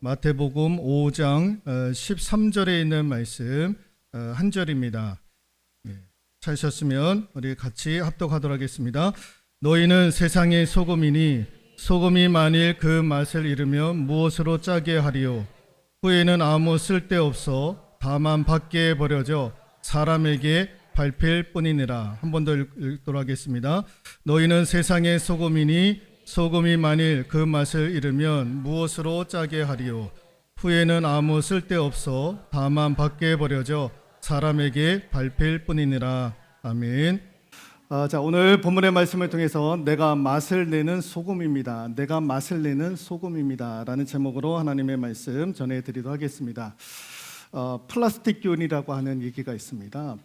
마태복음 5장 13절에 있는 말씀 한 절입니다. 찾으셨으면 우리 같이 합독하도록 하겠습니다. 너희는 세상의 소금이니 소금이 만일 그 맛을 잃으면 무엇으로 짜게 하리요? 후에는 아무 쓸데없어 다만 밖에 버려져 사람에게 밟힐 뿐이니라. 한 번 더 읽도록 하겠습니다. 너희는 세상의 소금이니 소금이 만일 그 맛을 잃으면 무엇으로 짜게 하리요? 후에는 아무 쓸데없어 다만 밖에 버려져 사람에게 밟힐 뿐이니라. 아멘. 자, 오늘 본문의 말씀을 통해서 내가 맛을 내는 소금입니다. 내가 맛을 내는 소금입니다. 라는 제목으로 하나님의 말씀 전해드리도록 하겠습니다. 플라스틱균이라고 하는 얘기가 있습니다.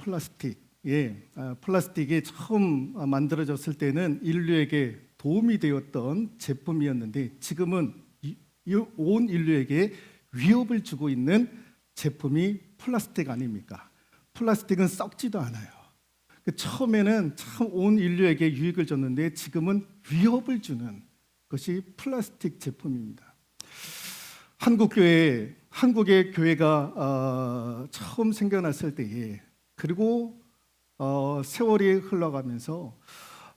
플라스틱이 처음 만들어졌을 때는 인류에게 도움이 되었던 제품이었는데 지금은 온 인류에게 위협을 주고 있는 제품이 플라스틱 아닙니까? 플라스틱은 썩지도 않아요. 처음에는 참 온 인류에게 유익을 줬는데 지금은 위협을 주는 것이 플라스틱 제품입니다. 한국의 교회가 처음 생겨났을 때에 그리고 세월이 흘러가면서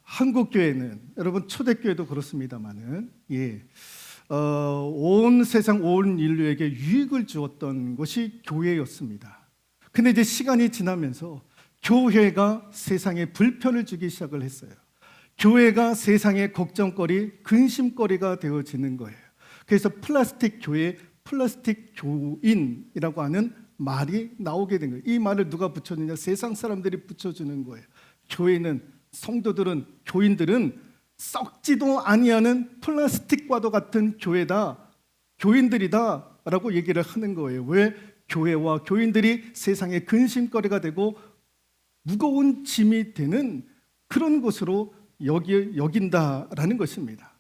한국 교회는 여러분 초대교회도 그렇습니다만은 온 세상 온 인류에게 유익을 주었던 것이 교회였습니다. 근데 이제 시간이 지나면서 교회가 세상에 불편을 주기 시작을 했어요. 교회가 세상의 걱정거리, 근심거리가 되어지는 거예요. 그래서 플라스틱 교회, 플라스틱 교인이라고 하는 말이 나오게 된 거예요. 이 말을 누가 붙여주냐? 세상 사람들이 붙여주는 거예요. 성도들은, 교인들은 썩지도 아니하는 플라스틱과도 같은 교인들이다 라고 얘기를 하는 거예요. 왜? 교회와 교인들이 세상의 근심거리가 되고 무거운 짐이 되는 그런 것으로 여긴다라는 것입니다.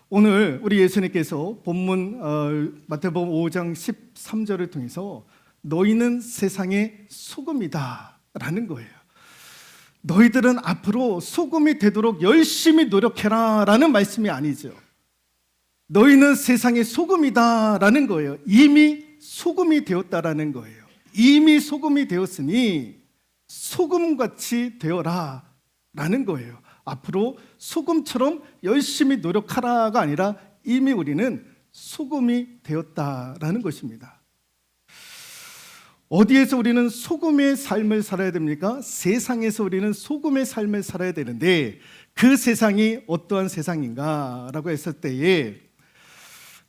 오늘 우리 예수님께서 본문 마태복음 5장 13절을 통해서 너희는 세상의 소금이다 라는 거예요. 너희들은 앞으로 소금이 되도록 열심히 노력해라 라는 말씀이 아니죠. 너희는 세상의 소금이다 라는 거예요. 이미 소금이 되었다라는 거예요. 이미 소금이 되었으니 소금같이 되어라 라는 거예요. 앞으로 소금처럼 열심히 노력하라가 아니라 이미 우리는 소금이 되었다라는 것입니다. 어디에서 우리는 소금의 삶을 살아야 됩니까? 세상에서 우리는 소금의 삶을 살아야 되는데 그 세상이 어떠한 세상인가 라고 했을 때에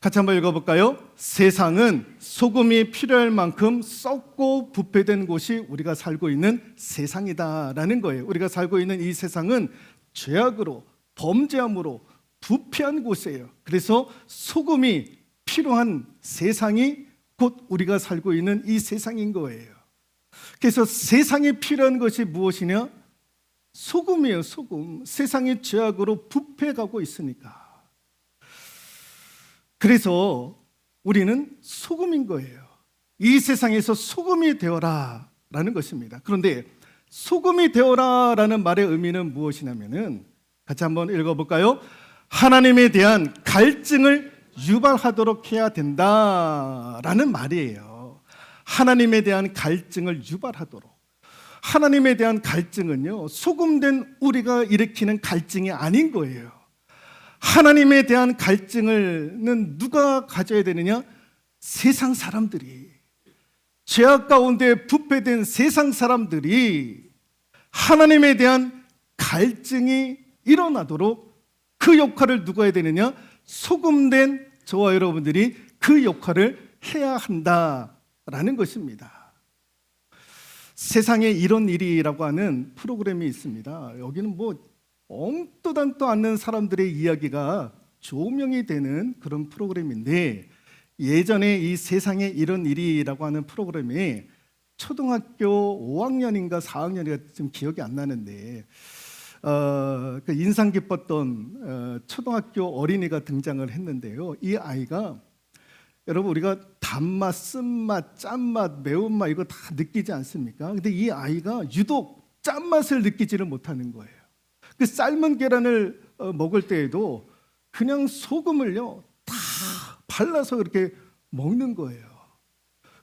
같이 한번 읽어볼까요? 세상은 소금이 필요할 만큼 썩고 부패된 곳이 우리가 살고 있는 세상이다 라는 거예요. 우리가 살고 있는 이 세상은 죄악으로 범죄함으로 부패한 곳이에요. 그래서 소금이 필요한 세상이 곧 우리가 살고 있는 이 세상인 거예요. 그래서 세상에 필요한 것이 무엇이냐? 소금이에요. 소금. 세상이 죄악으로 부패가고 있으니까. 그래서 우리는 소금인 거예요. 이 세상에서 소금이 되어라 라는 것입니다. 그런데 소금이 되어라 라는 말의 의미는 무엇이냐면은 같이 한번 읽어볼까요? 하나님에 대한 갈증을 유발하도록 해야 된다라는 말이에요. 하나님에 대한 갈증을 유발하도록. 하나님에 대한 갈증은요, 소금된 우리가 일으키는 갈증이 아닌 거예요. 하나님에 대한 갈증을 누가 가져야 되느냐? 세상 사람들이, 죄악 가운데 부패된 세상 사람들이 하나님에 대한 갈증이 일어나도록 그 역할을 누가 해야 되느냐? 소금된 저와 여러분들이 그 역할을 해야 한다라는 것입니다. 세상에 이런 일이라고 하는 프로그램이 있습니다. 여기는 엉떠당떠 않는 사람들의 이야기가 조명이 되는 그런 프로그램인데 예전에 이 세상에 이런 일이라고 하는 프로그램에 초등학교 5학년인가 4학년인가 좀 기억이 안 나는데 그 인상 깊었던 초등학교 어린이가 등장을 했는데요. 이 아이가 여러분 우리가 단맛, 쓴맛, 짠맛, 매운맛 이거 다 느끼지 않습니까? 근데 이 아이가 유독 짠맛을 느끼지를 못하는 거예요. 그 삶은 계란을 먹을 때에도 그냥 소금을요 다 발라서 이렇게 먹는 거예요.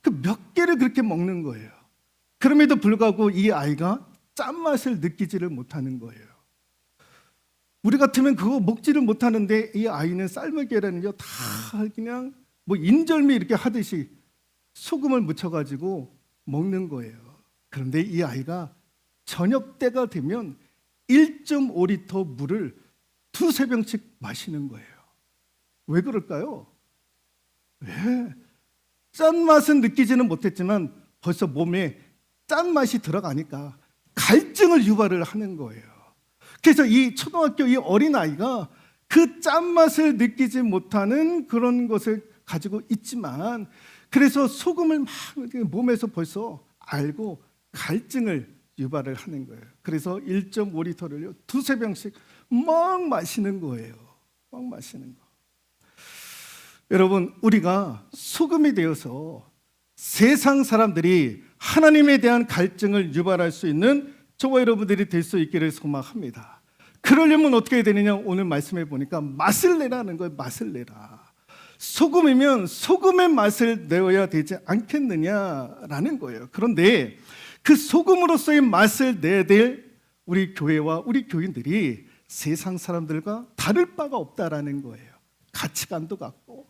그 몇 개를 그렇게 먹는 거예요. 그럼에도 불구하고 이 아이가 짠맛을 느끼지를 못하는 거예요. 우리 같으면 그거 먹지를 못하는데 이 아이는 삶은 계란을요 다 그냥 뭐 인절미 이렇게 하듯이 소금을 묻혀가지고 먹는 거예요. 그런데 이 아이가 저녁 때가 되면 1.5리터 물을 두세 병씩 마시는 거예요. 왜 그럴까요? 왜? 짠맛은 느끼지는 못했지만 벌써 몸에 짠맛이 들어가니까 갈증을 유발을 하는 거예요. 그래서 이 초등학교 이 어린아이가 그 짠맛을 느끼지 못하는 그런 것을 가지고 있지만 그래서 소금을 막 몸에서 벌써 알고 갈증을 유발을 하는 거예요. 그래서 1.5리터를요 두세 병씩 막 마시는 거예요. 막 마시는 거. 여러분, 우리가 소금이 되어서 세상 사람들이 하나님에 대한 갈증을 유발할 수 있는 저와 여러분들이 될 수 있기를 소망합니다. 그러려면 어떻게 해야 되느냐? 오늘 말씀해 보니까 맛을 내라는 거예요. 맛을 내라. 소금이면 소금의 맛을 내어야 되지 않겠느냐라는 거예요. 그런데 그 소금으로서의 맛을 내야 될 우리 교회와 우리 교인들이 세상 사람들과 다를 바가 없다라는 거예요. 가치관도 같고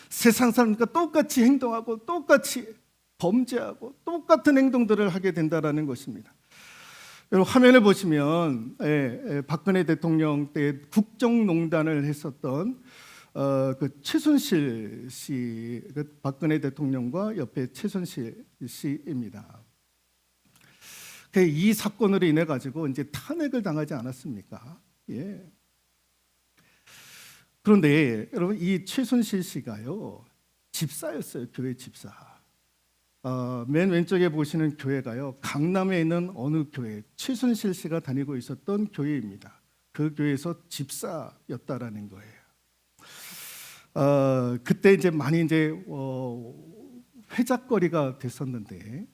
세상 사람들과 똑같이 행동하고 똑같이 범죄하고 똑같은 행동들을 하게 된다라는 것입니다. 여러분 화면을 보시면 박근혜 대통령 때 국정농단을 했었던 그 최순실 씨, 그 박근혜 대통령과 옆에 최순실 씨입니다. 이 사건으로 인해 가지고 이제 탄핵을 당하지 않았습니까? 예. 그런데 여러분 이 최순실 씨가요 집사였어요. 교회 집사. 맨 왼쪽에 보시는 교회가요 강남에 있는 어느 교회 최순실 씨가 다니고 있었던 교회입니다. 그 교회에서 집사였다라는 거예요. 그때 이제 많이 이제 회작거리가 됐었는데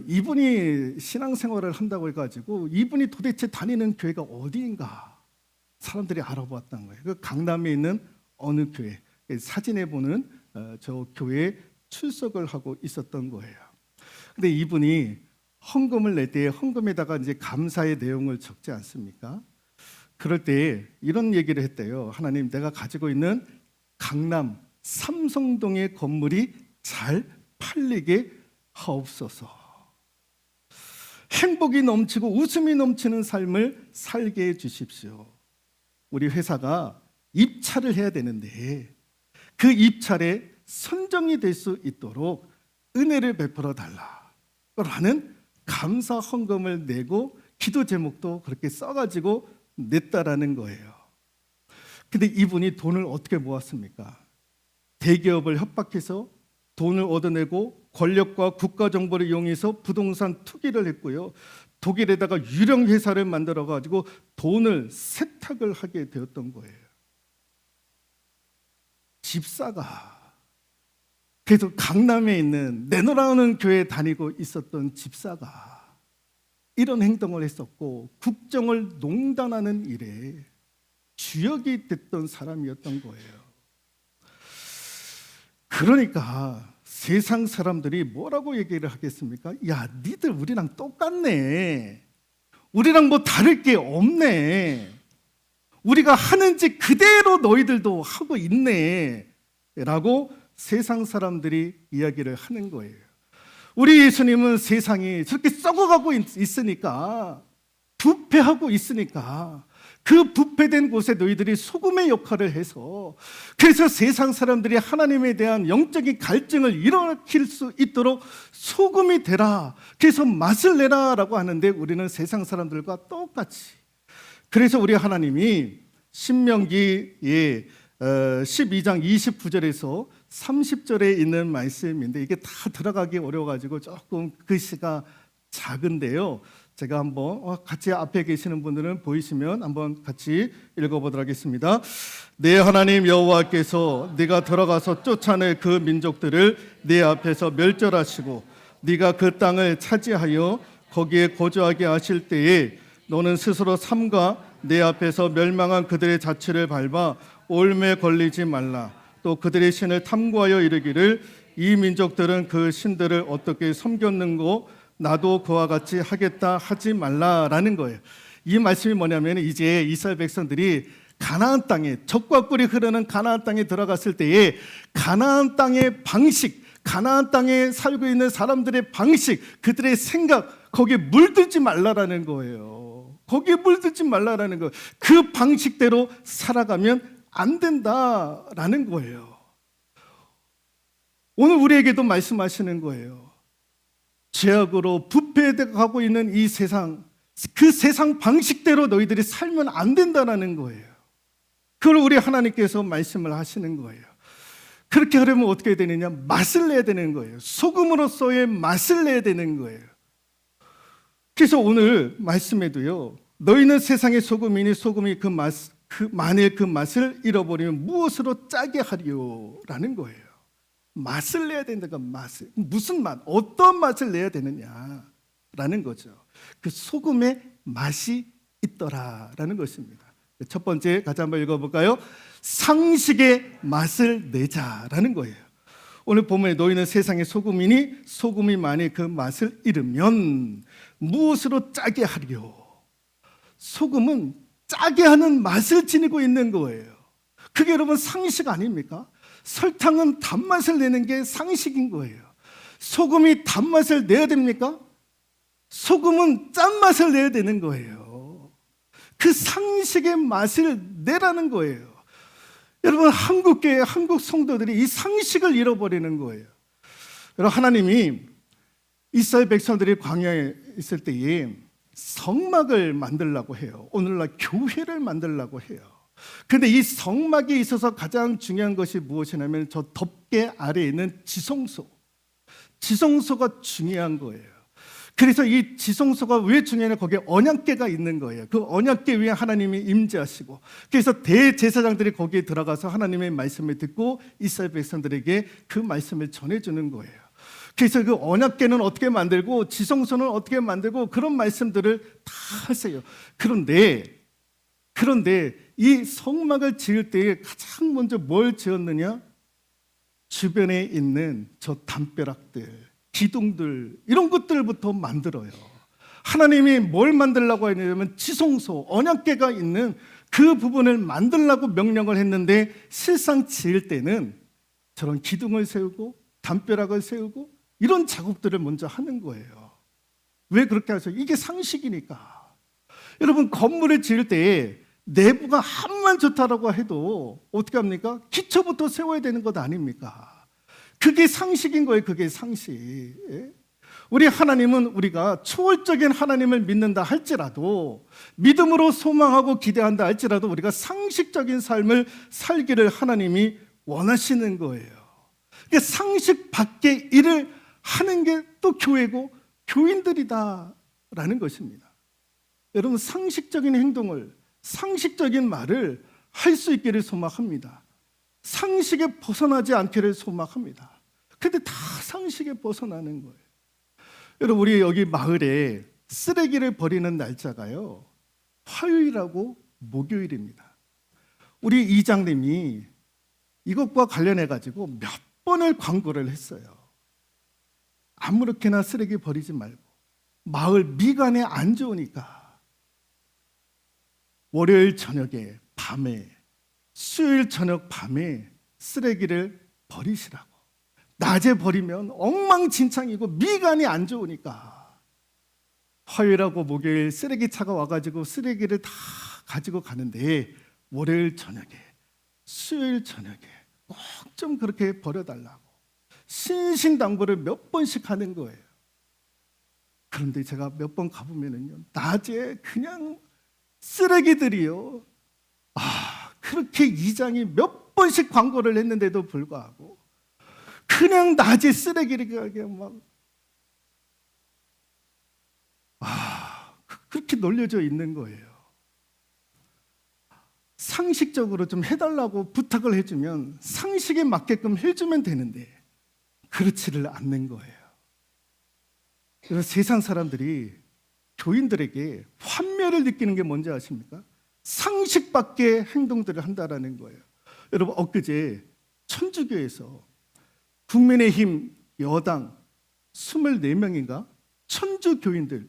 이분이 신앙생활을 한다고 해가지고 이분이 도대체 다니는 교회가 어디인가 사람들이 알아보았던 거예요. 그 강남에 있는 어느 교회 사진에 보는 저 교회에 출석을 하고 있었던 거예요. 근데 이분이 헌금을 낼 때 헌금에다가 이제 감사의 내용을 적지 않습니까? 그럴 때 이런 얘기를 했대요. 하나님, 내가 가지고 있는 강남 삼성동의 건물이 잘 팔리게 하옵소서. 행복이 넘치고 웃음이 넘치는 삶을 살게 해 주십시오. 우리 회사가 입찰을 해야 되는데 그 입찰에 선정이 될 수 있도록 은혜를 베풀어 달라라는 감사 헌금을 내고 기도 제목도 그렇게 써가지고 냈다라는 거예요. 근데 이분이 돈을 어떻게 모았습니까? 대기업을 협박해서 돈을 얻어내고 권력과 국가 정보를 이용해서 부동산 투기를 했고요. 독일에다가 유령 회사를 만들어 가지고 돈을 세탁을 하게 되었던 거예요. 집사가 그래서 강남에 있는 내노라는 교회에 다니고 있었던 집사가 이런 행동을 했었고 국정을 농단하는 일에 주역이 됐던 사람이었던 거예요. 그러니까 세상 사람들이 뭐라고 얘기를 하겠습니까? 야, 니들 우리랑 똑같네. 우리랑 뭐 다를 게 없네. 우리가 하는 짓 그대로 너희들도 하고 있네. 라고 세상 사람들이 이야기를 하는 거예요. 우리 예수님은 세상이 저렇게 썩어가고 있으니까, 부패하고 있으니까 그 부패된 곳에 너희들이 소금의 역할을 해서 그래서 세상 사람들이 하나님에 대한 영적인 갈증을 일으킬 수 있도록 소금이 되라. 그래서 맛을 내라 라고 하는데 우리는 세상 사람들과 똑같이 그래서 우리 하나님이 신명기 12장 29절에서 30절에 있는 말씀인데 이게 다 들어가기 어려워가지고 조금 글씨가 작은데요. 제가 한번 같이 앞에 계시는 분들은 보이시면 한번 같이 읽어보도록 하겠습니다. 내 하나님 여호와께서 네가 들어가서 쫓아낼 그 민족들을 네 앞에서 멸절하시고 네가 그 땅을 차지하여 거기에 거주하게 하실 때에 너는 스스로 삼가 내 앞에서 멸망한 그들의 자취를 밟아 올매 걸리지 말라. 또 그들의 신을 탐구하여 이르기를 이 민족들은 그 신들을 어떻게 섬겼는고 나도 그와 같이 하겠다 하지 말라라는 거예요. 이 말씀이 뭐냐면 이제 이스라엘 백성들이 가나안 땅에 적과 꿀이 흐르는 가나안 땅에 들어갔을 때에 가나안 땅의 방식, 가나안 땅에 살고 있는 사람들의 방식, 그들의 생각, 거기에 물들지 말라라는 거예요. 거기에 물들지 말라라는 거예요. 그 방식대로 살아가면 안 된다라는 거예요. 오늘 우리에게도 말씀하시는 거예요. 죄악으로 부패되고 있는 이 세상, 그 세상 방식대로 너희들이 살면 안 된다라는 거예요. 그걸 우리 하나님께서 말씀을 하시는 거예요. 그렇게 하려면 어떻게 해야 되느냐? 맛을 내야 되는 거예요. 소금으로서의 맛을 내야 되는 거예요. 그래서 오늘 말씀에도요, 너희는 세상의 소금이니 소금이 만일 그 맛을 잃어버리면 무엇으로 짜게 하리요라는 거예요. 맛을 내야 된다가 맛을, 무슨 맛, 어떤 맛을 내야 되느냐라는 거죠. 그 소금의 맛이 있더라라는 것입니다. 첫 번째 같이 한번 읽어볼까요? 상식의 맛을 내자라는 거예요. 오늘 본문에 너희는 세상의 소금이니 소금이 만일 그 맛을 잃으면 무엇으로 짜게 하리요? 소금은 짜게 하는 맛을 지니고 있는 거예요. 그게 여러분 상식 아닙니까? 설탕은 단맛을 내는 게 상식인 거예요. 소금이 단맛을 내야 됩니까? 소금은 짠맛을 내야 되는 거예요. 그 상식의 맛을 내라는 거예요. 여러분, 한국교회, 한국 성도들이 이 상식을 잃어버리는 거예요. 여러분, 하나님이 이스라엘 백성들이 광야에 있을 때에 성막을 만들려고 해요. 오늘날 교회를 만들려고 해요. 그런데 이 성막에 있어서 가장 중요한 것이 무엇이냐면 저 덮개 아래에 있는 지성소가 중요한 거예요. 그래서 이 지성소가 왜 중요하냐? 거기에 언약궤가 있는 거예요. 그 언약궤 위에 하나님이 임재하시고, 그래서 대제사장들이 거기에 들어가서 하나님의 말씀을 듣고 이스라엘 백성들에게 그 말씀을 전해주는 거예요. 그래서 그 언약궤는 어떻게 만들고 지성소는 어떻게 만들고 그런 말씀들을 다 하세요. 그런데 이 성막을 지을 때에 가장 먼저 뭘 지었느냐? 주변에 있는 저 담벼락들, 기둥들, 이런 것들부터 만들어요. 하나님이 뭘 만들려고 했냐면 지성소, 언약궤가 있는 그 부분을 만들려고 명령을 했는데 실상 지을 때는 저런 기둥을 세우고 담벼락을 세우고 이런 작업들을 먼저 하는 거예요. 왜 그렇게 하세요? 이게 상식이니까. 여러분, 건물을 지을 때 내부가 암만 좋다라고 해도 어떻게 합니까? 기초부터 세워야 되는 것 아닙니까? 그게 상식인 거예요. 그게 상식. 우리 하나님은 우리가 초월적인 하나님을 믿는다 할지라도, 믿음으로 소망하고 기대한다 할지라도 우리가 상식적인 삶을 살기를 하나님이 원하시는 거예요. 그러니까 상식 밖의 일을 하는 게 또 교회고 교인들이다라는 것입니다. 여러분, 상식적인 행동을, 상식적인 말을 할 수 있기를 소망합니다. 상식에 벗어나지 않기를 소망합니다. 근데 다 상식에 벗어나는 거예요. 여러분, 우리 여기 마을에 쓰레기를 버리는 날짜가요, 화요일하고 목요일입니다. 우리 이장님이 이것과 관련해 가지고 몇 번을 광고를 했어요. 아무렇게나 쓰레기 버리지 말고, 마을 미관에 안 좋으니까 월요일 저녁에, 밤에, 수요일 저녁 밤에 쓰레기를 버리시라고. 낮에 버리면 엉망진창이고 미관이 안 좋으니까 화요일하고 목요일 쓰레기차가 와가지고 쓰레기를 다 가지고 가는데 월요일 저녁에, 수요일 저녁에 꼭 좀 그렇게 버려달라고 신신당부를 몇 번씩 하는 거예요. 그런데 제가 몇 번 가보면은요, 낮에 그냥 쓰레기들이요, 그렇게 이장이 몇 번씩 광고를 했는데도 불구하고 그냥 낮에 쓰레기를 그렇게 널려져 있는 거예요. 상식적으로 좀 해달라고 부탁을 해주면 상식에 맞게끔 해주면 되는데 그렇지를 않는 거예요. 그래서 세상 사람들이 교인들에게 환멸을 느끼는 게 뭔지 아십니까? 상식 밖의 행동들을 한다라는 거예요. 여러분, 엊그제 천주교에서 국민의힘 여당 24명인가 천주교인들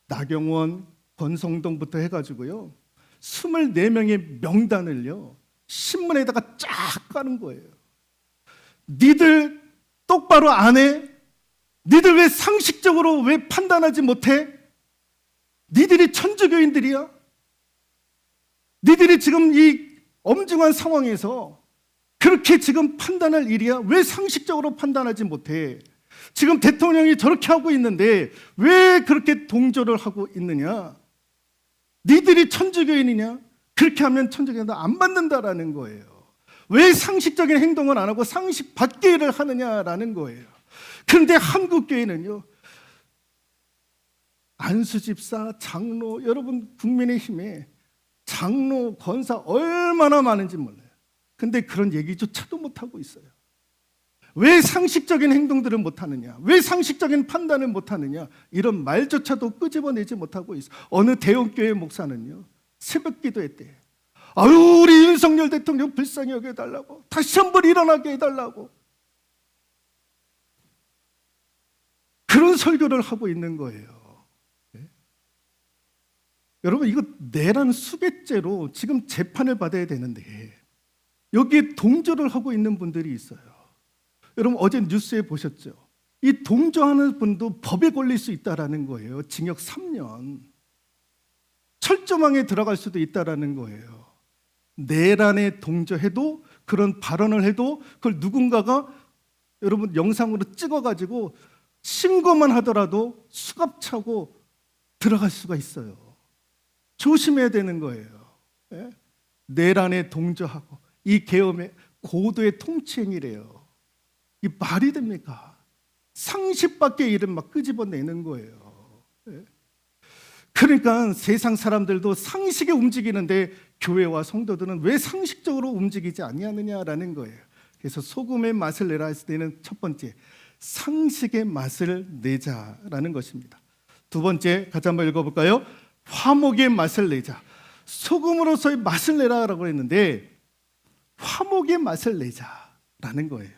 나경원, 권성동부터 해가지고요 24명의 명단을요 신문에다가 쫙 까는 거예요. 니들 똑바로 안 해? 니들 왜 상식적으로 왜 판단하지 못해? 니들이 천주교인들이야? 니들이 지금 이 엄중한 상황에서 그렇게 지금 판단할 일이야? 왜 상식적으로 판단하지 못해? 지금 대통령이 저렇게 하고 있는데 왜 그렇게 동조를 하고 있느냐? 니들이 천주교인이냐? 그렇게 하면 천주교인들 안 받는다라는 거예요. 왜 상식적인 행동을 안 하고 상식 밖의 일을 하느냐라는 거예요. 그런데 한국교회는요, 안수집사, 장로, 여러분 국민의힘에 장로, 권사 얼마나 많은지 몰라요. 근데 그런 얘기조차도 못하고 있어요. 왜 상식적인 행동들을 못하느냐? 왜 상식적인 판단을 못하느냐? 이런 말조차도 끄집어내지 못하고 있어요. 어느 대형교회 목사는요, 새벽 기도했대. 아유, 우리 윤석열 대통령 불쌍히 여겨달라고, 다시 한번 일어나게 해달라고 그런 설교를 하고 있는 거예요. 네? 여러분, 이거 내란 수배죄로 지금 재판을 받아야 되는데 여기에 동조를 하고 있는 분들이 있어요. 여러분, 어제 뉴스에 보셨죠? 이 동조하는 분도 법에 걸릴 수 있다라는 거예요. 징역 3년, 철조망에 들어갈 수도 있다라는 거예요. 내란에 동조해도, 그런 발언을 해도 그걸 누군가가 여러분 영상으로 찍어가지고 신고만 하더라도 수갑차고 들어갈 수가 있어요. 조심해야 되는 거예요. 예? 내란에 동조하고 이 계엄의 고도의 통치행위래요. 이 말이 됩니까? 상식 밖의 일은 막 끄집어내는 거예요. 예? 그러니까 세상 사람들도 상식에 움직이는데 교회와 성도들은 왜 상식적으로 움직이지 아니하느냐라는 거예요. 그래서 소금의 맛을 내라 했을 때는 첫 번째, 상식의 맛을 내자라는 것입니다. 두 번째, 같이 한번 읽어볼까요? 화목의 맛을 내자. 소금으로서의 맛을 내라라고 했는데 화목의 맛을 내자라는 거예요.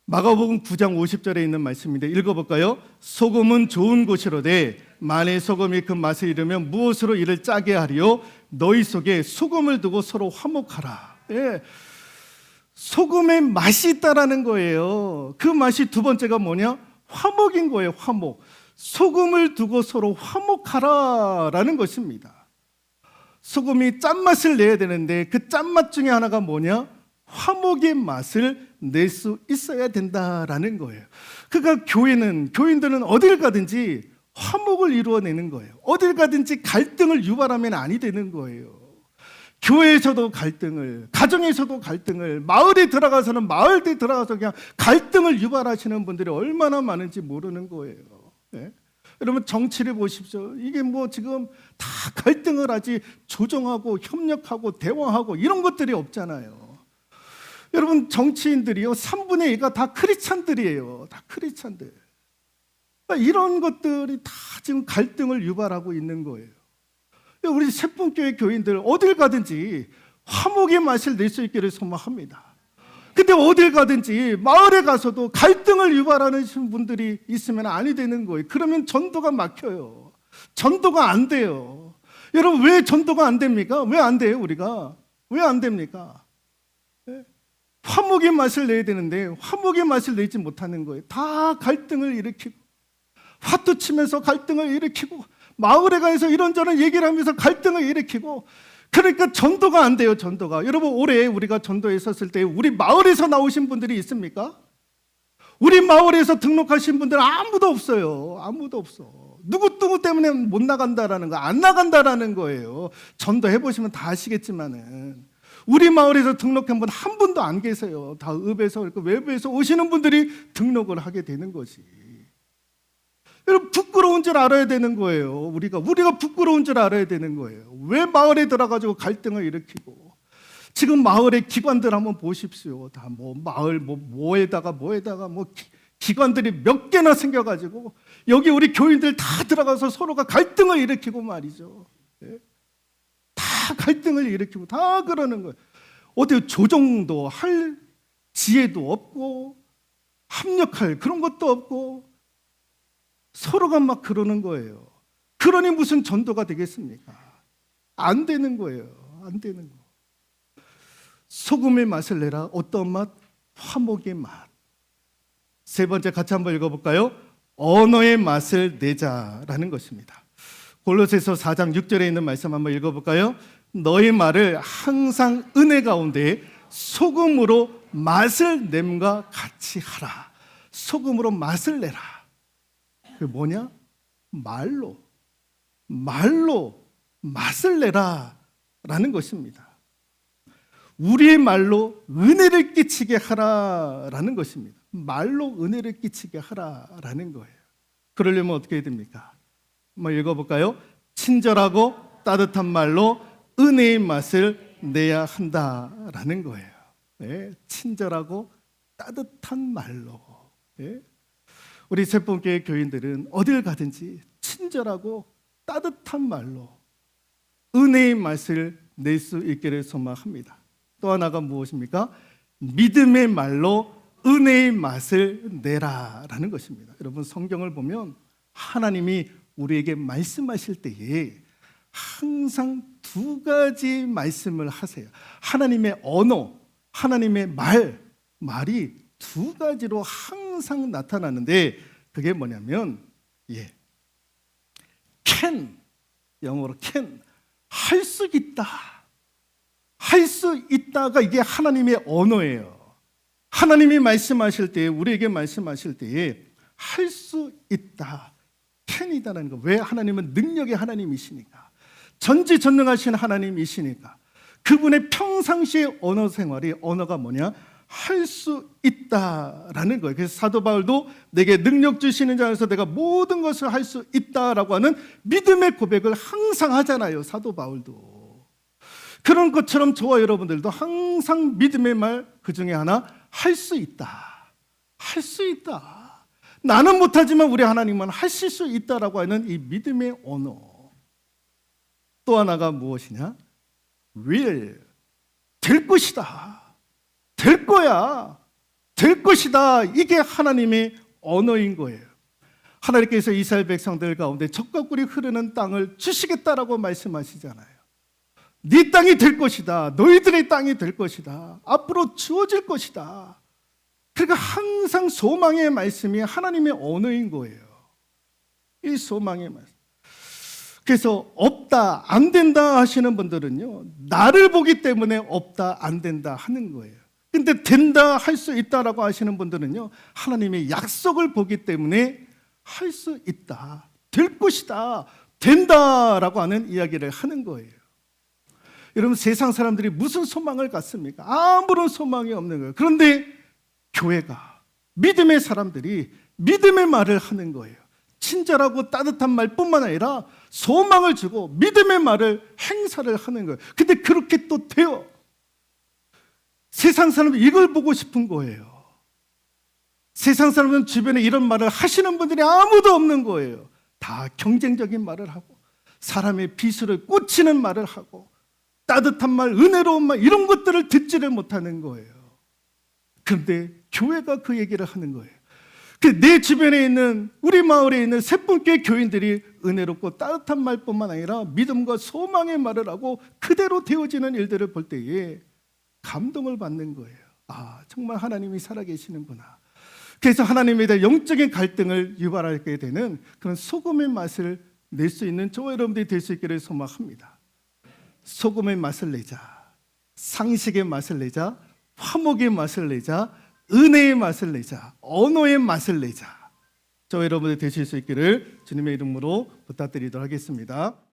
마가복음 9장 50절에 있는 말씀인데 읽어볼까요? 소금은 좋은 것이로되 만일 소금이 그 맛을 잃으면 무엇으로 이를 짜게 하리요? 너희 속에 소금을 두고 서로 화목하라. 예. 소금의 맛이 있다라는 거예요. 그 맛이 두 번째가 뭐냐? 화목인 거예요. 화목. 소금을 두고 서로 화목하라라는 것입니다. 소금이 짠맛을 내야 되는데 그 짠맛 중에 하나가 뭐냐? 화목의 맛을 낼 수 있어야 된다라는 거예요. 그러니까 교인들은 어딜 가든지 화목을 이루어내는 거예요. 어딜 가든지 갈등을 유발하면 아니 되는 거예요. 교회에서도 갈등을, 가정에서도 갈등을, 마을에 들어가서는 마을에 들어가서 그냥 갈등을 유발하시는 분들이 얼마나 많은지 모르는 거예요. 네? 여러분 정치를 보십시오. 이게 뭐 지금 다 갈등을 하지 조정하고 협력하고 대화하고 이런 것들이 없잖아요. 여러분 정치인들이요 3분의 2가 다 크리스찬들이에요. 다 크리스찬들. 이런 것들이 다 지금 갈등을 유발하고 있는 거예요. 우리 새쁨교회 교인들 어딜 가든지 화목의 맛을 낼 수 있기를 소망합니다. 근데 어딜 가든지 마을에 가서도 갈등을 유발하는 분들이 있으면 아니 되는 거예요. 그러면 전도가 막혀요. 전도가 안 돼요. 여러분 왜 전도가 안 됩니까? 왜 안 돼요 우리가? 왜 안 됩니까? 화목의 맛을 내야 되는데 화목의 맛을 내지 못하는 거예요. 다 갈등을 일으키고 화투 치면서 갈등을 일으키고 마을에 가서 이런저런 얘기를 하면서 갈등을 일으키고 그러니까 전도가 안 돼요. 전도가. 여러분 올해 우리가 전도에 있었을 때 우리 마을에서 나오신 분들이 있습니까? 우리 마을에서 등록하신 분들은 아무도 없어요. 아무도 없어. 누구 때문에 못 나간다라는 거, 안 나간다라는 거예요. 전도 해보시면 다 아시겠지만은 우리 마을에서 등록한 분 한 분도 안 계세요. 다 읍에서 외부에서 오시는 분들이 등록을 하게 되는 것이. 여러분 부끄러운 줄 알아야 되는 거예요. 우리가 부끄러운 줄 알아야 되는 거예요. 왜 마을에 들어가지고 갈등을 일으키고 지금 마을의 기관들 한번 보십시오. 다 뭐 마을 뭐에다가 기관들이 몇 개나 생겨가지고 여기 우리 교인들 다 들어가서 서로가 갈등을 일으키고 말이죠. 다 갈등을 일으키고 다 그러는 거예요. 어디 조정도 할 지혜도 없고 합력할 그런 것도 없고 서로가 막 그러는 거예요. 그러니 무슨 전도가 되겠습니까? 안 되는 거예요. 안 되는 거. 소금의 맛을 내라. 어떤 맛? 화목의 맛. 세 번째 같이 한번 읽어볼까요? 언어의 맛을 내자라는 것입니다. 골로새서 4장 6절에 있는 말씀 한번 읽어볼까요? 너의 말을 항상 은혜 가운데 소금으로 맛을 냄과 같이 하라. 소금으로 맛을 내라. 그게 뭐냐? 말로 맛을 내라 라는 것입니다. 우리의 말로 은혜를 끼치게 하라라는 것입니다. 말로 은혜를 끼치게 하라라는 거예요. 그러려면 어떻게 해야 됩니까? 한번 읽어볼까요? 친절하고 따뜻한 말로 은혜의 맛을 내야 한다라는 거예요. 네, 친절하고 따뜻한 말로. 네. 우리 새봄교회 교인들은 어딜 가든지 친절하고 따뜻한 말로 은혜의 맛을 낼 수 있기를 소망합니다. 또 하나가 무엇입니까? 믿음의 말로 은혜의 맛을 내라라는 것입니다. 여러분 성경을 보면 하나님이 우리에게 말씀하실 때에 항상 두 가지 말씀을 하세요. 하나님의 언어, 하나님의 말이 두 가지로 항상 나타나는데 그게 뭐냐면 can, 영어로 can, 할 수 있다. 할 수 있다가 이게 하나님의 언어예요. 하나님이 말씀하실 때에 우리에게 말씀하실 때에 할 수 있다. can이다라는 거. 왜? 하나님은 능력의 하나님이시니까. 전지전능하신 하나님이시니까. 그분의 평상시의 언어 생활이 언어가 뭐냐? 할 수 있다라는 거예요. 그래서 사도 바울도 내게 능력 주시는 자 안에서 내가 모든 것을 할 수 있다라고 하는 믿음의 고백을 항상 하잖아요. 사도 바울도. 그런 것처럼 저와 여러분들도 항상 믿음의 말 그 중에 하나 할 수 있다. 할 수 있다. 나는 못하지만 우리 하나님은 하실 수 있다라고 하는 이 믿음의 언어. 또 하나가 무엇이냐? will, 될 것이다. 될 거야. 될 것이다. 이게 하나님의 언어인 거예요. 하나님께서 이스라엘 백성들 가운데 젖과 꿀이 흐르는 땅을 주시겠다라고 말씀하시잖아요. 네 땅이 될 것이다. 너희들의 땅이 될 것이다. 앞으로 주어질 것이다. 그러니까 항상 소망의 말씀이 하나님의 언어인 거예요. 이 소망의 말씀. 그래서 없다, 안 된다 하시는 분들은요, 나를 보기 때문에 없다, 안 된다 하는 거예요. 근데 된다, 할 수 있다라고 하시는 분들은요, 하나님의 약속을 보기 때문에 할 수 있다, 될 것이다, 된다라고 하는 이야기를 하는 거예요. 여러분, 세상 사람들이 무슨 소망을 갖습니까? 아무런 소망이 없는 거예요. 그런데 교회가, 믿음의 사람들이 믿음의 말을 하는 거예요. 친절하고 따뜻한 말뿐만 아니라 소망을 주고 믿음의 말을 행사를 하는 거예요. 근데 그렇게 또 돼요. 세상 사람들이 이걸 보고 싶은 거예요. 세상 사람들은 주변에 이런 말을 하시는 분들이 아무도 없는 거예요. 다 경쟁적인 말을 하고 사람의 비수를 꽂히는 말을 하고 따뜻한 말, 은혜로운 말 이런 것들을 듣지를 못하는 거예요. 그런데 교회가 그 얘기를 하는 거예요. 내 주변에 있는 우리 마을에 있는 새분교회 교인들이 은혜롭고 따뜻한 말뿐만 아니라 믿음과 소망의 말을 하고 그대로 되어지는 일들을 볼 때에 감동을 받는 거예요. 아, 정말 하나님이 살아계시는구나. 그래서 하나님에 대한 영적인 갈등을 유발하게 되는 그런 소금의 맛을 낼 수 있는 저와 여러분들이 될 수 있기를 소망합니다. 소금의 맛을 내자, 상식의 맛을 내자, 화목의 맛을 내자, 은혜의 맛을 내자, 언어의 맛을 내자. 저와 여러분들이 되실 수 있기를 주님의 이름으로 부탁드리도록 하겠습니다.